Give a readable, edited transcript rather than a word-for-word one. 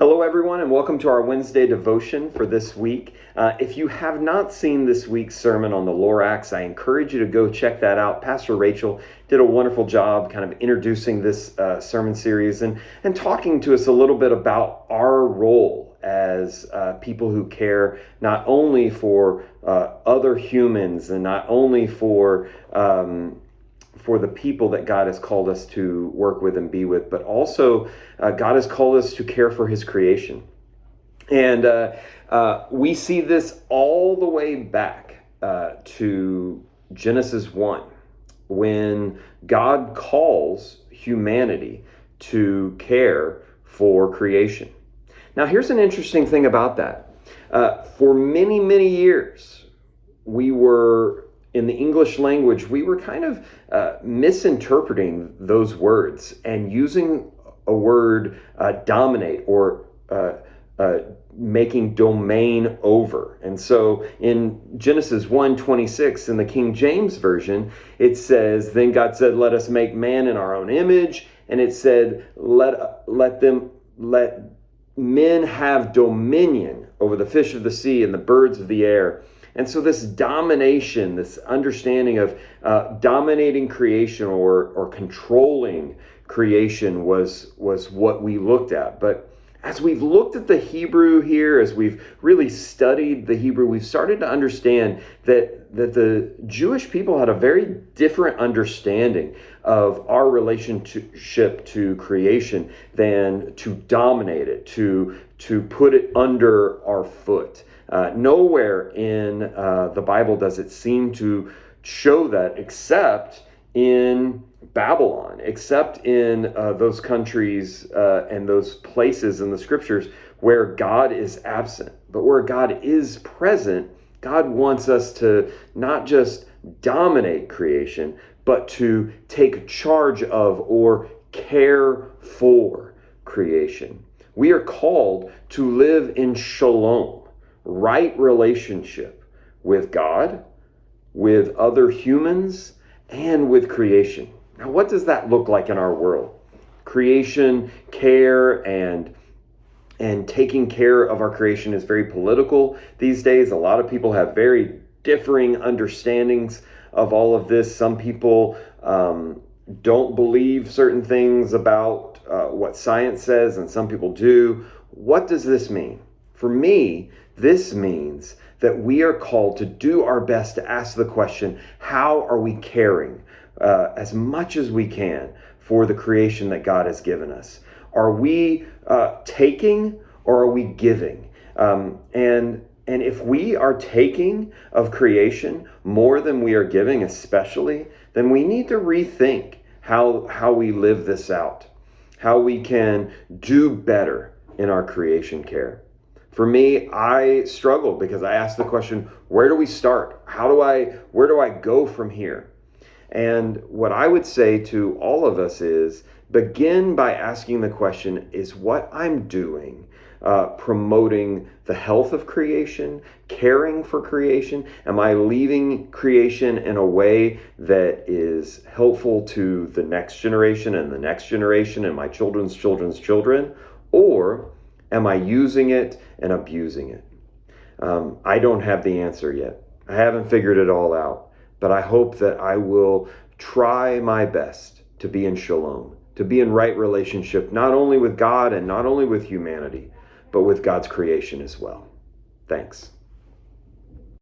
Hello, everyone, and welcome to our Wednesday devotion for this week. If you have not seen this week's sermon on the Lorax, I encourage you to go check that out. Pastor Rachel did a wonderful job kind of introducing this sermon series and talking to us a little bit about our role as people who care not only for other humans and not only for the people that God has called us to work with and be with, but also God has called us to care for his creation. And we see this all the way back to Genesis 1, when God calls humanity to care for creation. Now, here's an interesting thing about that. For many, many years, in the English language, we were kind of misinterpreting those words and using a word dominate or making domain over. And so in Genesis 1:26 in the King James Version, it says, "Then God said, let us make man in our own image." And it said, let men have dominion over the fish of the sea and the birds of the air. And so this domination, this understanding of dominating creation or controlling creation was what we looked at. But as we've looked at the Hebrew here, as we've really studied the Hebrew, we've started to understand that the Jewish people had a very different understanding of our relationship to creation than to dominate it, to put it under our foot. Nowhere in the Bible does it seem to show that except in Babylon, except in those countries and those places in the scriptures where God is absent. But where God is present, God wants us to not just dominate creation, but to take charge of or care for creation. We are called to live in shalom, right relationship with God, with other humans, and with creation. Now, what does that look like in our world? Creation, care, and taking care of our creation is very political these days. A lot of people have very differing understandings of all of this. Some people don't believe certain things about what science says, and some people do. What does this mean? For me, this means that we are called to do our best to ask the question, how are we caring as much as we can for the creation that God has given us? Are we taking or are we giving? And if we are taking of creation more than we are giving, especially, then we need to rethink how we live this out, how we can do better in our creation care. For me, I struggle because I ask the question, where do we start? Where do I go from here? And what I would say to all of us is, begin by asking the question, is what I'm doing promoting the health of creation, caring for creation? Am I leaving creation in a way that is helpful to the next generation and the next generation and my children's children's children? Or am I using it and abusing it? I don't have the answer yet. I haven't figured it all out, but I hope that I will try my best to be in shalom, to be in right relationship, not only with God and not only with humanity, but with God's creation as well. Thanks.